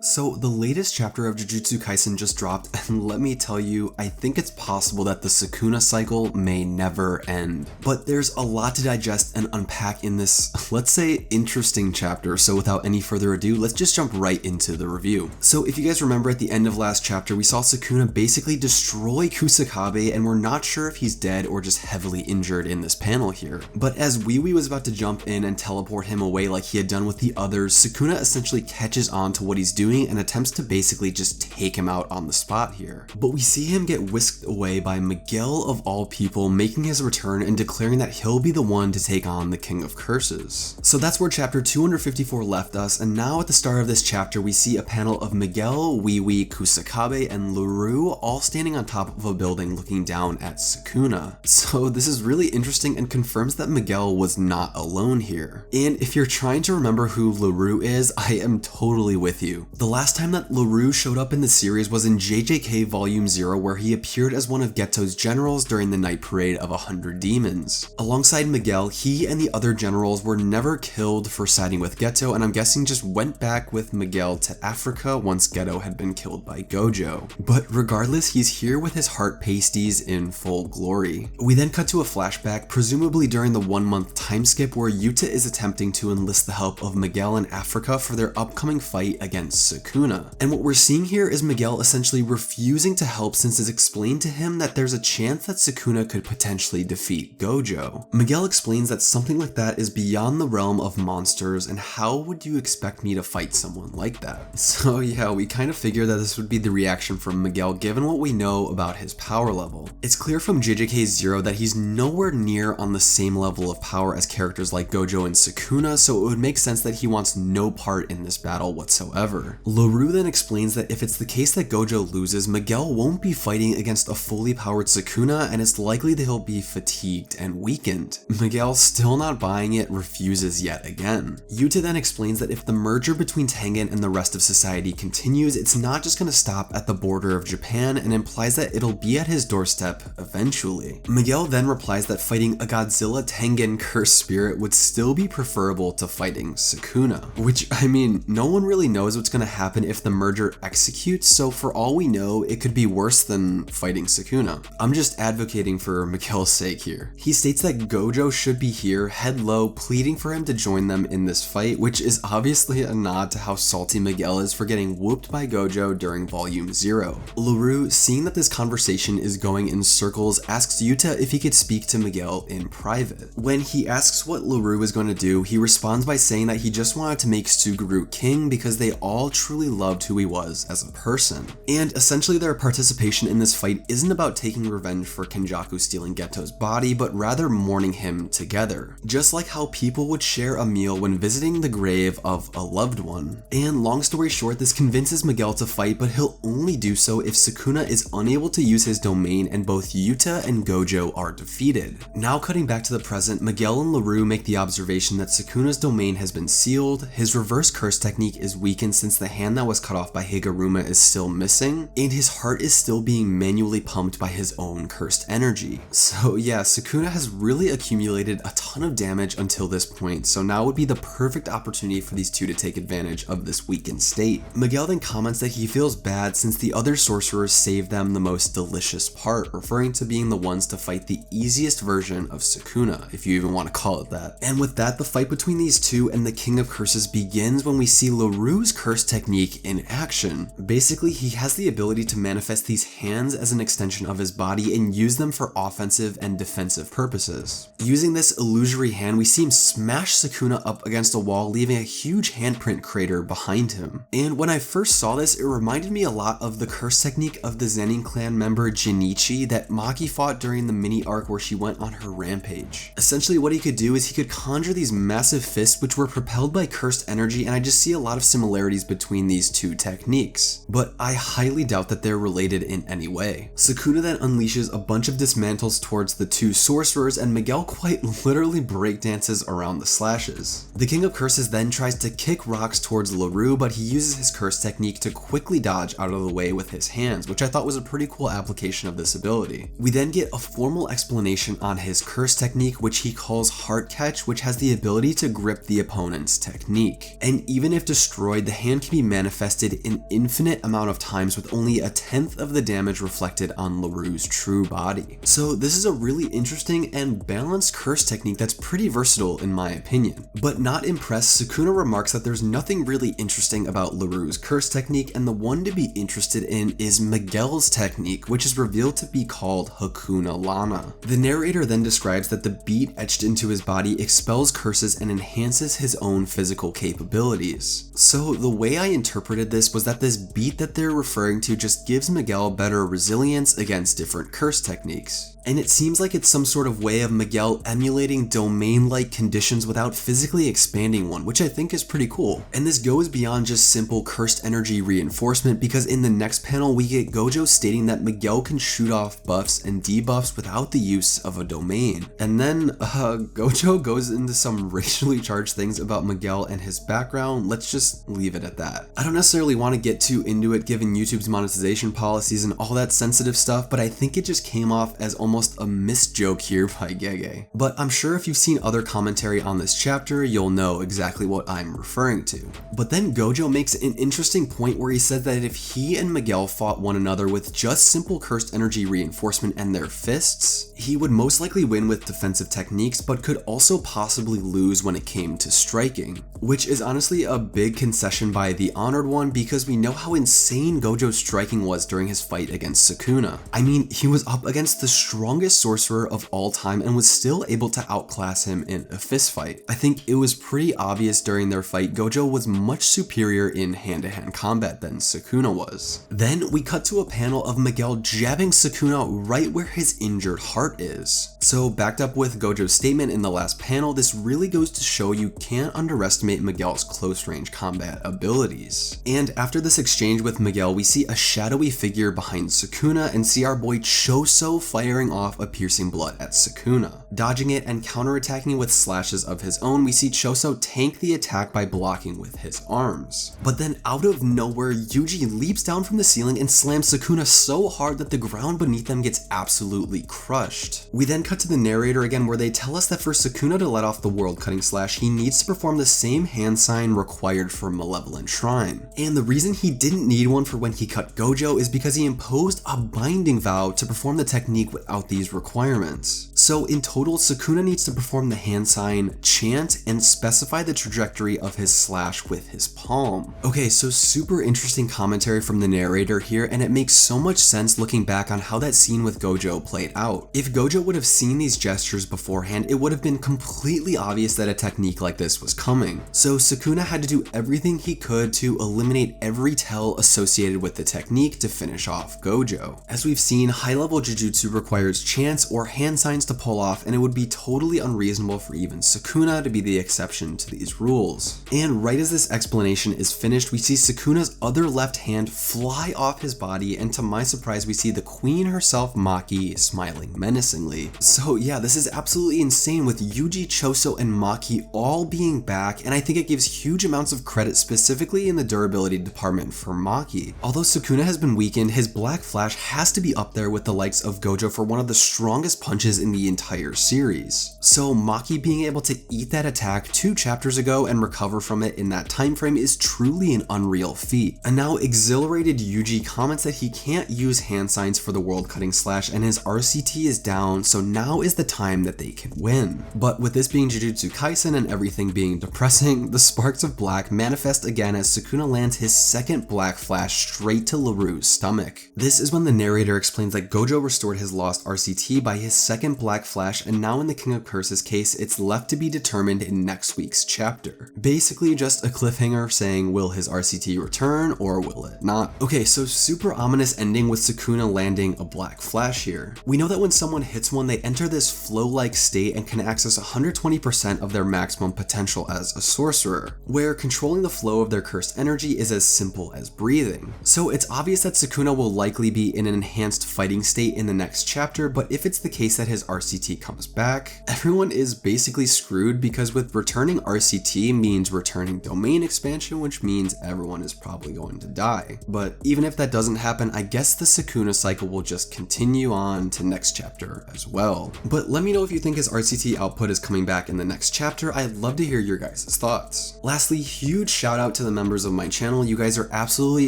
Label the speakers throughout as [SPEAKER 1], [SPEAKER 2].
[SPEAKER 1] So the latest chapter of Jujutsu Kaisen just dropped, and let me tell you, I think it's possible that the Sukuna cycle may never end. But there's a lot to digest and unpack in this, let's say, interesting chapter, so without any further ado, let's just jump right into the review. So if you guys remember at the end of last chapter, we saw Sukuna basically destroy Kusakabe, and we're not sure if he's dead or just heavily injured in this panel here. But as Wee Wee was about to jump in and teleport him away like he had done with the others, Sukuna essentially catches on to what he's doing and attempts to basically just take him out on the spot here. But we see him get whisked away by Miguel of all people, making his return and declaring that he'll be the one to take on the King of Curses. So that's where chapter 254 left us, and now at the start of this chapter we see a panel of Miguel, Wee Wee, Kusakabe, and Leroux all standing on top of a building looking down at Sukuna. So this is really interesting and confirms that Miguel was not alone here. And if you're trying to remember who Leroux is, I am totally with you. The last time that Leroux showed up in the series was in JJK Volume 0, where he appeared as one of Geto's generals during the night parade of 100 demons. Alongside Miguel, he and the other generals were never killed for siding with Geto, and I'm guessing just went back with Miguel to Africa once Geto had been killed by Gojo. But regardless, he's here with his heart pasties in full glory. We then cut to a flashback, presumably during the 1-month time skip, where Yuta is attempting to enlist the help of Miguel in Africa for their upcoming fight against Sukuna. And what we're seeing here is Miguel essentially refusing to help since it's explained to him that there's a chance that Sukuna could potentially defeat Gojo. Miguel explains that something like that is beyond the realm of monsters, and how would you expect me to fight someone like that? So yeah, we kind of figured that this would be the reaction from Miguel given what we know about his power level. It's clear from JJK 0 that he's nowhere near on the same level of power as characters like Gojo and Sukuna, so it would make sense that he wants no part in this battle whatsoever. Leroux then explains that if it's the case that Gojo loses, Miguel won't be fighting against a fully powered Sukuna, and it's likely that he'll be fatigued and weakened. Miguel, still not buying it, refuses yet again. Yuta then explains that if the merger between Tengen and the rest of society continues, it's not just going to stop at the border of Japan, and implies that it'll be at his doorstep eventually. Miguel then replies that fighting a Godzilla Tengen cursed spirit would still be preferable to fighting Sukuna. Which, I mean, no one really knows what's going to happen if the merger executes, so for all we know, it could be worse than fighting Sukuna. I'm just advocating for Miguel's sake here. He states that Gojo should be here, head low, pleading for him to join them in this fight, which is obviously a nod to how salty Miguel is for getting whooped by Gojo during Volume 0. Leroux, seeing that this conversation is going in circles, asks Yuta if he could speak to Miguel in private. When he asks what Leroux is going to do, he responds by saying that he just wanted to make Suguru king because they all truly loved who he was as a person. And essentially their participation in this fight isn't about taking revenge for Kenjaku stealing Geto's body, but rather mourning him together. Just like how people would share a meal when visiting the grave of a loved one. And long story short, this convinces Miguel to fight, but he'll only do so if Sukuna is unable to use his domain and both Yuta and Gojo are defeated. Now cutting back to the present, Miguel and Leroux make the observation that Sukuna's domain has been sealed, his reverse curse technique is weakened since the hand that was cut off by Higuruma is still missing, and his heart is still being manually pumped by his own cursed energy. So yeah, Sukuna has really accumulated a ton of damage until this point, so now would be the perfect opportunity for these two to take advantage of this weakened state. Miguel then comments that he feels bad since the other sorcerers saved them the most delicious part, referring to being the ones to fight the easiest version of Sukuna, if you even want to call it that. And with that, the fight between these two and the King of Curses begins when we see Leroux's curse technique in action. Basically, he has the ability to manifest these hands as an extension of his body and use them for offensive and defensive purposes. Using this illusory hand, we see him smash Sukuna up against a wall, leaving a huge handprint crater behind him. And when I first saw this, it reminded me a lot of the curse technique of the Zenin clan member Jinichi that Maki fought during the mini arc where she went on her rampage. Essentially what he could do is he could conjure these massive fists which were propelled by cursed energy, and I just see a lot of similarities between these two techniques. But I highly doubt that they're related in any way. Sukuna then unleashes a bunch of dismantles towards the two sorcerers, and Miguel quite literally breakdances around the slashes. The King of Curses then tries to kick rocks towards Leroux, but he uses his curse technique to quickly dodge out of the way with his hands, which I thought was a pretty cool application of this ability. We then get a formal explanation on his curse technique, which he calls Heart Catch, which has the ability to grip the opponent's technique. And even if destroyed, the hand can be manifested an infinite amount of times with only a tenth of the damage reflected on Leroux's true body. So this is a really interesting and balanced curse technique that's pretty versatile in my opinion. But not impressed, Sukuna remarks that there's nothing really interesting about Leroux's curse technique, and the one to be interested in is Miguel's technique, which is revealed to be called Hakuna Lana. The narrator then describes that the beat etched into his body expels curses and enhances his own physical capabilities. So the way I interpreted this was that this beat that they're referring to just gives Miguel better resilience against different curse techniques. And it seems like it's some sort of way of Miguel emulating domain-like conditions without physically expanding one, which I think is pretty cool. And this goes beyond just simple cursed energy reinforcement, because in the next panel we get Gojo stating that Miguel can shoot off buffs and debuffs without the use of a domain. And then Gojo goes into some racially charged things about Miguel and his background. Let's just leave it at that. I don't necessarily want to get too into it given YouTube's monetization policies and all that sensitive stuff, but I think it just came off as almost a missed joke here by JJK. But I'm sure if you've seen other commentary on this chapter, you'll know exactly what I'm referring to. But then Gojo makes an interesting point where he said that if he and Miguel fought one another with just simple cursed energy reinforcement and their fists, he would most likely win with defensive techniques, but could also possibly lose when it came to striking. Which is honestly a big concession by the Honored One, because we know how insane Gojo's striking was during his fight against Sukuna. I mean, he was up against the strongest sorcerer of all time and was still able to outclass him in a fistfight. I think it was pretty obvious during their fight Gojo was much superior in hand-to-hand combat than Sukuna was. Then we cut to a panel of Miguel jabbing Sukuna right where his injured heart is. So backed up with Gojo's statement in the last panel, this really goes to show you can't underestimate Miguel's close range combat abilities. And after this exchange with Miguel, we see a shadowy figure behind Sukuna and see our boy Choso firing off a piercing blood at Sukuna. Dodging it and counterattacking with slashes of his own, we see Choso tank the attack by blocking with his arms. But then out of nowhere, Yuji leaps down from the ceiling and slams Sukuna so hard that the ground beneath them gets absolutely crushed. We then cut to the narrator again, where they tell us that for Sukuna to let off the world-cutting slash, he needs to perform the same hand sign required for Malevolent Shrine. And the reason he didn't need one for when he cut Gojo is because he imposed a binding vow to perform the technique without these requirements. So in total, Sukuna needs to perform the hand sign, chant, and specify the trajectory of his slash with his palm. Okay, so super interesting commentary from the narrator here, and it makes so much sense looking back on how that scene with Gojo played out. If Gojo would have seen these gestures beforehand, it would have been completely obvious that a technique like this was coming. So Sukuna had to do everything he could to eliminate every tell associated with the technique to finish off Gojo. As we've seen, high-level Jujutsu requires chants or hand signs to pull off, and it would be totally unreasonable for even Sukuna to be the exception to these rules. And right as this explanation is finished, we see Sukuna's other left hand fly off his body, and to my surprise, we see the queen herself, Maki, smiling menacingly. So yeah, this is absolutely insane with Yuji, Choso, and Maki all being back, and I think it gives huge amounts of credit specifically in the durability department for Maki. Although Sukuna has been weakened, his Black Flash has to be up there with the likes of Gojo for one of the strongest punches in the entire series. So Maki being able to eat that attack 2 chapters ago and recover from it in that time frame is truly an unreal feat. And now exhilarated Yuji comments that he can't use hand signs for the world cutting slash and his RCT is down, so now is the time that they can win. But with this being Jujutsu Kaisen and everything being depressing, the sparks of black manifest again as Sukuna lands his second Black Flash straight to Leroux's stomach. This is when the narrator explains that Gojo restored his lost RCT by his second Black Flash, and now in the King of Curses case, it's left to be determined in next week's chapter. Basically just a cliffhanger saying will his RCT return or will it not? Okay, so super ominous ending with Sukuna landing a Black Flash here. We know that when someone hits one, they enter this flow-like state and can access 120% of their maximum potential as a sorcerer, where controlling the flow of their cursed energy is as simple as breathing. So it's obvious that Sukuna will likely be in an enhanced fighting state in the next chapter, but if it's the case that his RCT comes back, everyone is basically screwed because with returning RCT means returning domain expansion, which means everyone is probably going to die. But even if that doesn't happen, I guess the Sukuna cycle will just continue on to next chapter as well. But let me know if you think his RCT output is coming back in the next chapter. I'd love to hear your guys' thoughts. Lastly, huge shout out to the members of my channel. You guys are absolutely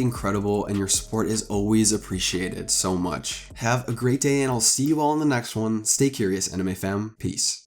[SPEAKER 1] incredible and your support is always appreciated so much. Have a great day and I'll see you all in the next one. Stay curious, anime fam. Peace.